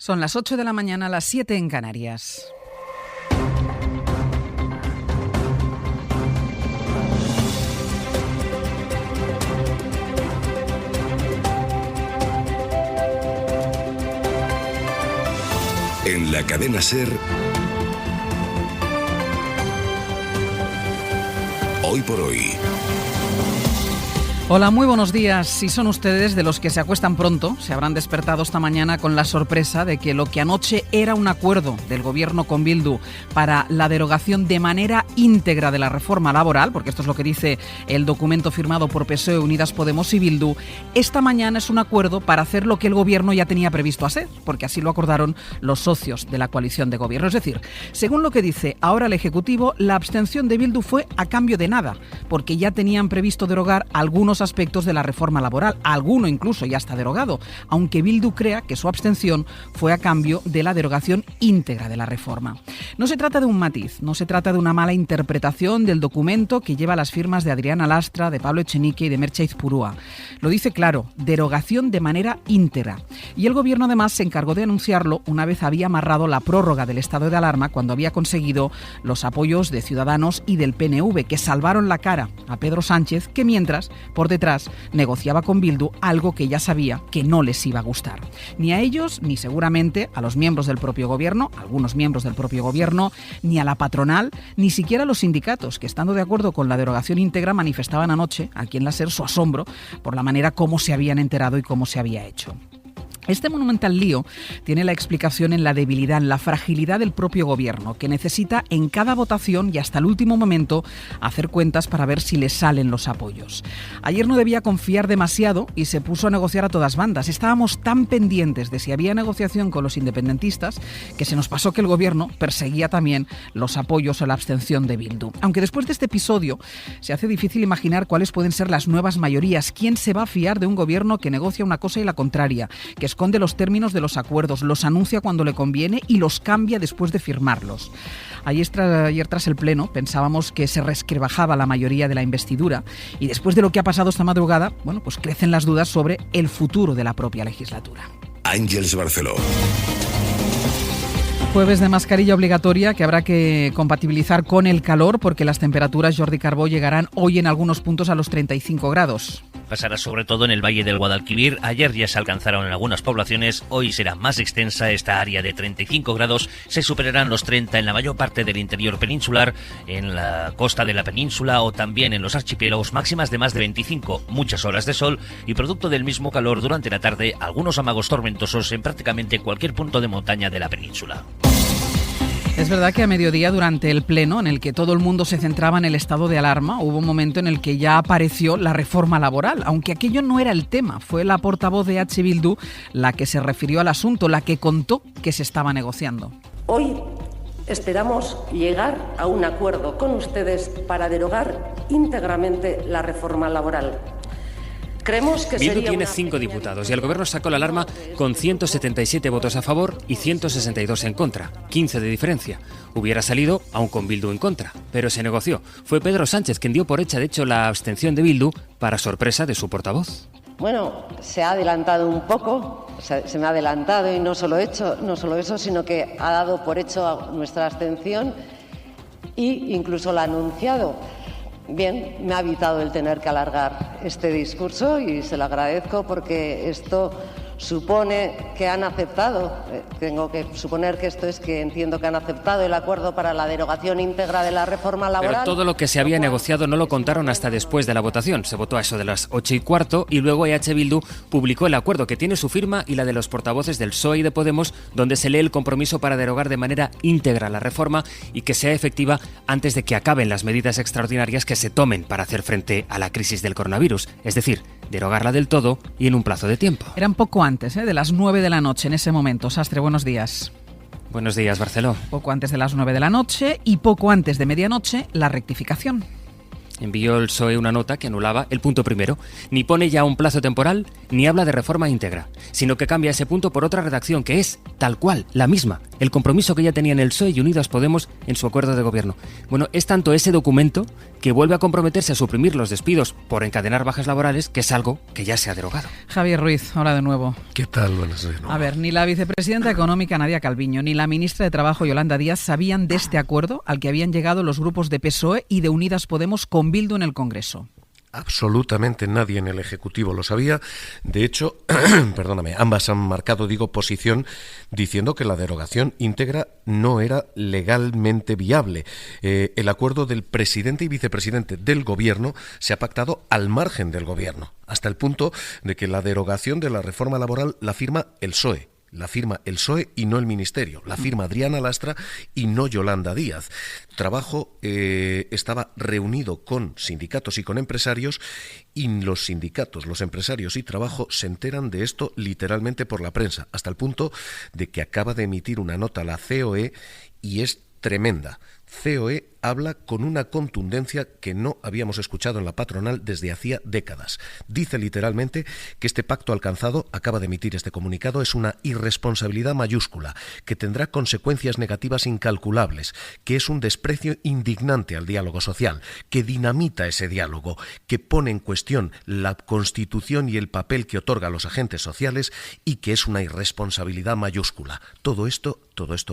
Son las 8 de la mañana, las 7 en Canarias. En la cadena SER, Hoy por Hoy. Hola, muy buenos días. Si son ustedes de los que se acuestan pronto, se habrán despertado esta mañana con la sorpresa de que lo que anoche era un acuerdo del Gobierno con Bildu para la derogación de manera íntegra de la reforma laboral, porque esto es lo que dice el documento firmado por PSOE, Unidas Podemos y Bildu, esta mañana es un acuerdo para hacer lo que el Gobierno ya tenía previsto hacer, porque así lo acordaron los socios de la coalición de gobierno. Es decir, según lo que dice ahora el Ejecutivo, la abstención de Bildu fue a cambio de nada, porque ya tenían previsto derogar algunos aspectos de la reforma laboral, alguno incluso ya está derogado, aunque Bildu crea que su abstención fue a cambio de la derogación íntegra de la reforma. No se trata de un matiz, no se trata de una mala interpretación del documento que lleva las firmas de Adriana Lastra, de Pablo Echenique y de Merche Aizpurúa. Lo dice claro, derogación de manera íntegra. Y el Gobierno además se encargó de anunciarlo una vez había amarrado la prórroga del estado de alarma, cuando había conseguido los apoyos de Ciudadanos y del PNV, que salvaron la cara a Pedro Sánchez, que mientras, por detrás, negociaba con Bildu algo que ya sabía que no les iba a gustar. Ni a ellos, ni seguramente a los miembros del propio Gobierno, algunos miembros del propio Gobierno, ni a la patronal, ni siquiera a los sindicatos, que estando de acuerdo con la derogación íntegra manifestaban anoche, aquí en la SER, su asombro por la manera como se habían enterado y cómo se había hecho. Este monumental lío tiene la explicación en la debilidad, en la fragilidad del propio Gobierno, que necesita en cada votación y hasta el último momento hacer cuentas para ver si le salen los apoyos. Ayer no debía confiar demasiado y se puso a negociar a todas bandas. Estábamos tan pendientes de si había negociación con los independentistas que se nos pasó que el Gobierno perseguía también los apoyos o la abstención de Bildu. Aunque después de este episodio se hace difícil imaginar cuáles pueden ser las nuevas mayorías. ¿Quién se va a fiar de un Gobierno que negocia una cosa y la contraria, que esconde los términos de los acuerdos, los anuncia cuando le conviene y los cambia después de firmarlos? Ayer tras el Pleno pensábamos que se resquebrajaba la mayoría de la investidura y después de lo que ha pasado esta madrugada, pues crecen las dudas sobre el futuro de la propia legislatura. Ángeles Barceló. Jueves de mascarilla obligatoria que habrá que compatibilizar con el calor porque las temperaturas, Jordi Carbó, llegarán hoy en algunos puntos a los 35 grados. Pasará sobre todo en el Valle del Guadalquivir. Ayer ya se alcanzaron en algunas poblaciones, hoy será más extensa esta área de 35 grados. Se superarán los 30 en la mayor parte del interior peninsular, en la costa de la península o también en los archipiélagos, máximas de más de 25, muchas horas de sol y producto del mismo calor durante la tarde, algunos amagos tormentosos en prácticamente cualquier punto de montaña de la península. Es verdad que a mediodía, durante el Pleno, en el que todo el mundo se centraba en el estado de alarma, hubo un momento en el que ya apareció la reforma laboral, aunque aquello no era el tema. Fue la portavoz de H. Bildu la que se refirió al asunto, la que contó que se estaba negociando. Hoy esperamos llegar a un acuerdo con ustedes para derogar íntegramente la reforma laboral. Creemos que Bildu tiene 5 diputados y el Gobierno sacó la alarma con 177 votos a favor y 162 en contra, 15 de diferencia. Hubiera salido aún con Bildu en contra, pero se negoció. Fue Pedro Sánchez quien dio por hecha, de hecho, la abstención de Bildu para sorpresa de su portavoz. Bueno, se ha adelantado un poco, se me ha adelantado y no solo eso, sino que ha dado por hecho nuestra abstención e incluso la ha anunciado. Bien, me ha evitado el tener que alargar este discurso y se lo agradezco porque esto supone que han aceptado, tengo que suponer que esto es que entiendo que han aceptado el acuerdo para la derogación íntegra de la reforma laboral. Pero todo lo que se había negociado no lo contaron hasta después de la votación. Se votó a eso de las 8:15 y luego EH Bildu publicó el acuerdo que tiene su firma y la de los portavoces del PSOE y de Podemos, donde se lee el compromiso para derogar de manera íntegra la reforma y que sea efectiva antes de que acaben las medidas extraordinarias que se tomen para hacer frente a la crisis del coronavirus. Es decir, derogarla del todo y en un plazo de tiempo. Eran poco antes de las 9 de la noche en ese momento. Sastre, buenos días. Buenos días, Barceló. Poco antes de las 9 de la noche y poco antes de medianoche, la rectificación. envió el PSOE una nota que anulaba el punto primero. Ni pone ya un plazo temporal, ni habla de reforma íntegra, sino que cambia ese punto por otra redacción que es, tal cual, la misma, el compromiso que ya tenían el PSOE y Unidas Podemos en su acuerdo de gobierno. Bueno, es tanto ese documento que vuelve a comprometerse a suprimir los despidos por encadenar bajas laborales, que es algo que ya se ha derogado. Javier Ruiz, hola de nuevo. ¿Qué tal? Buenas noches. A ver, ni la vicepresidenta económica Nadia Calviño ni la ministra de Trabajo Yolanda Díaz sabían de este acuerdo al que habían llegado los grupos de PSOE y de Unidas Podemos con Bildu en el Congreso. Absolutamente nadie en el Ejecutivo lo sabía. De hecho, ambas han marcado, posición diciendo que la derogación íntegra no era legalmente viable. El acuerdo del presidente y vicepresidente del Gobierno se ha pactado al margen del Gobierno, hasta el punto de que la derogación de la reforma laboral la firma el PSOE. La firma el PSOE y no el Ministerio. La firma Adriana Lastra y no Yolanda Díaz. Trabajo estaba reunido con sindicatos y con empresarios, y los sindicatos, los empresarios y Trabajo se enteran de esto literalmente por la prensa, hasta el punto de que acaba de emitir una nota la COE y es tremenda. COE habla con una contundencia que no habíamos escuchado en la patronal desde hacía décadas. Dice literalmente que este pacto alcanzado, acaba de emitir este comunicado, es una irresponsabilidad mayúscula, que tendrá consecuencias negativas incalculables, que es un desprecio indignante al diálogo social, que dinamita ese diálogo, que pone en cuestión la Constitución y el papel que otorga a los agentes sociales, y que es una irresponsabilidad mayúscula. Todo esto,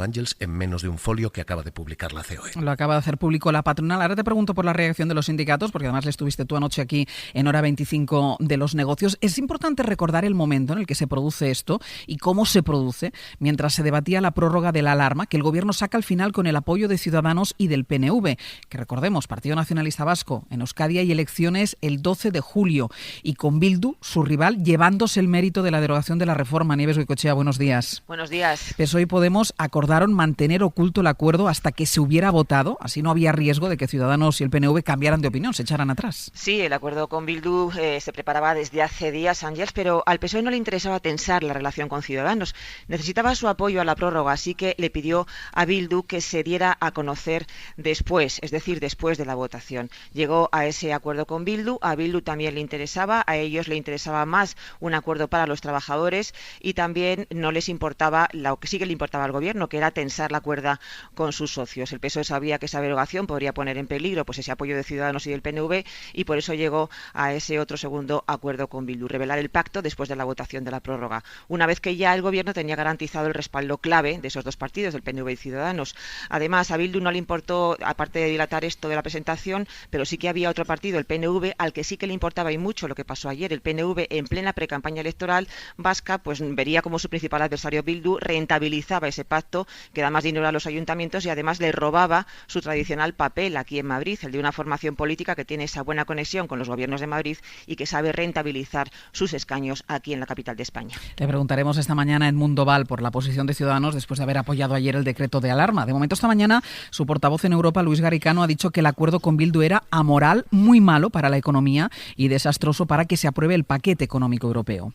Ángels, en menos de un folio que acaba de publicar la COE. Lo acaba de hacer público la patronal. Ahora te pregunto por la reacción de los sindicatos, porque además le estuviste tú anoche aquí en Hora 25 de los negocios. Es importante recordar el momento en el que se produce esto y cómo se produce mientras se debatía la prórroga de la alarma, que el Gobierno saca al final con el apoyo de Ciudadanos y del PNV, que recordemos, Partido Nacionalista Vasco. En Euskadi hay elecciones el 12 de julio y con Bildu, su rival, llevándose el mérito de la derogación de la reforma. Nieves Goicoechea, buenos días. Buenos días. PSOE y Podemos acordaron mantener oculto el acuerdo hasta que se hubiera votado, así no había riesgo de que Ciudadanos y el PNV cambiaran de opinión, se echaran atrás. Sí, el acuerdo con Bildu se preparaba desde hace días, Ángels, pero al PSOE no le interesaba tensar la relación con Ciudadanos. Necesitaba su apoyo a la prórroga, así que le pidió a Bildu que se diera a conocer después, es decir, después de la votación. Llegó a ese acuerdo con Bildu, a Bildu también le interesaba, a ellos le interesaba más un acuerdo para los trabajadores y también no les importaba lo que sí que le importaba al Gobierno, que era tensar la cuerda con sus socios. El PSOE sabía que esa derogación podría poner en peligro ese apoyo de Ciudadanos y del PNV y por eso llegó a ese otro segundo acuerdo con Bildu, revelar el pacto después de la votación de la prórroga, una vez que ya el Gobierno tenía garantizado el respaldo clave de esos dos partidos, del PNV y Ciudadanos. Además, a Bildu no le importó, aparte de dilatar esto de la presentación, pero sí que había otro partido, el PNV, al que sí que le importaba y mucho lo que pasó ayer. El PNV, en plena precampaña electoral vasca, pues vería como su principal adversario Bildu rentabilizaba ese pacto, que da más dinero a los ayuntamientos y además le robaba su tradicional papel aquí en Madrid, el de una formación política que tiene esa buena conexión con los gobiernos de Madrid y que sabe rentabilizar sus escaños aquí en la capital de España. Le preguntaremos esta mañana a Edmundo Val por la posición de Ciudadanos después de haber apoyado ayer el decreto de alarma. De momento, esta mañana, su portavoz en Europa, Luis Garicano, ha dicho que el acuerdo con Bildu era amoral, muy malo para la economía y desastroso para que se apruebe el paquete económico europeo.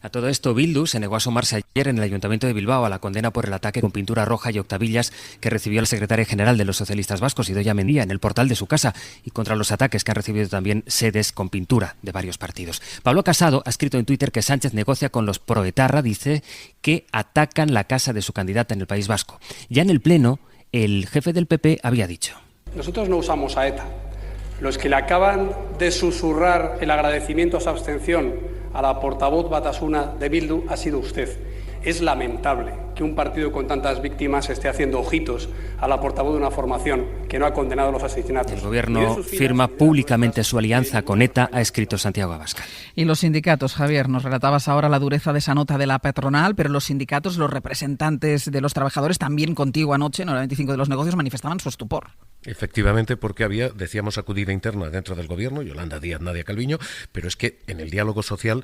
A todo esto, Bildu se negó a sumarse ayer en el Ayuntamiento de Bilbao a la condena por el ataque con pintura roja y octavillas que recibió el secretario general de los socialistas vascos, Idoia Mendia, en el portal de su casa, y contra los ataques que han recibido también sedes con pintura de varios partidos. Pablo Casado ha escrito en Twitter que Sánchez negocia con los proetarra, dice que atacan la casa de su candidata en el País Vasco. Ya en el Pleno, el jefe del PP había dicho: nosotros no usamos a ETA. Los que le acaban de susurrar el agradecimiento a su abstención a la portavoz Batasuna de Bildu ha sido usted. Es lamentable que un partido con tantas víctimas esté haciendo ojitos a la portavoz de una formación que no ha condenado los asesinatos. El Gobierno firma públicamente su alianza con ETA, ha escrito Santiago Abascal. Y los sindicatos, Javier, nos relatabas ahora la dureza de esa nota de la patronal, pero los sindicatos, los representantes de los trabajadores, también contigo anoche en Hora 25 de los negocios, manifestaban su estupor. Efectivamente, porque había, decíamos, acudida interna dentro del Gobierno, Yolanda Díaz, Nadia Calviño, pero es que en el diálogo social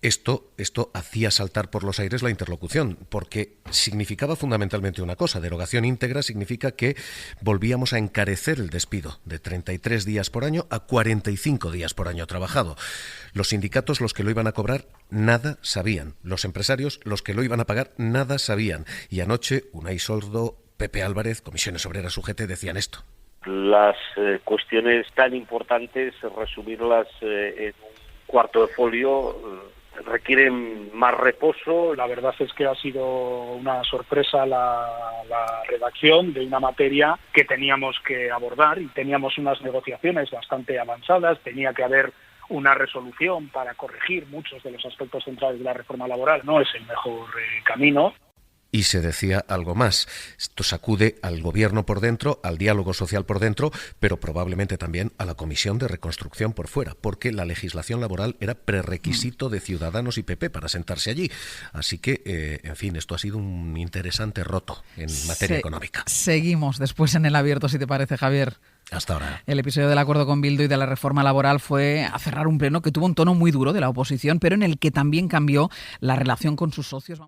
esto hacía saltar por los aires la interlocución, porque significaba fundamentalmente una cosa: derogación íntegra significa que volvíamos a encarecer el despido de 33 días por año a 45 días por año trabajado. Los sindicatos, los que lo iban a cobrar, nada sabían. Los empresarios, los que lo iban a pagar, nada sabían. Y anoche, Unai Sordo, Pepe Álvarez, Comisiones Obreras UGT, decían esto. Las cuestiones tan importantes, resumirlas en un cuarto de folio, requieren más reposo. La verdad es que ha sido una sorpresa la redacción de una materia que teníamos que abordar y teníamos unas negociaciones bastante avanzadas. Tenía que haber una resolución para corregir muchos de los aspectos centrales de la reforma laboral. No es el mejor camino. Y se decía algo más. Esto sacude al gobierno por dentro, al diálogo social por dentro, pero probablemente también a la Comisión de Reconstrucción por fuera, porque la legislación laboral era prerequisito de Ciudadanos y PP para sentarse allí. Así que, en fin, esto ha sido un interesante roto en materia económica. Seguimos después en el abierto, si te parece, Javier. Hasta ahora. El episodio del acuerdo con Bildu y de la reforma laboral fue a cerrar un pleno que tuvo un tono muy duro de la oposición, pero en el que también cambió la relación con sus socios.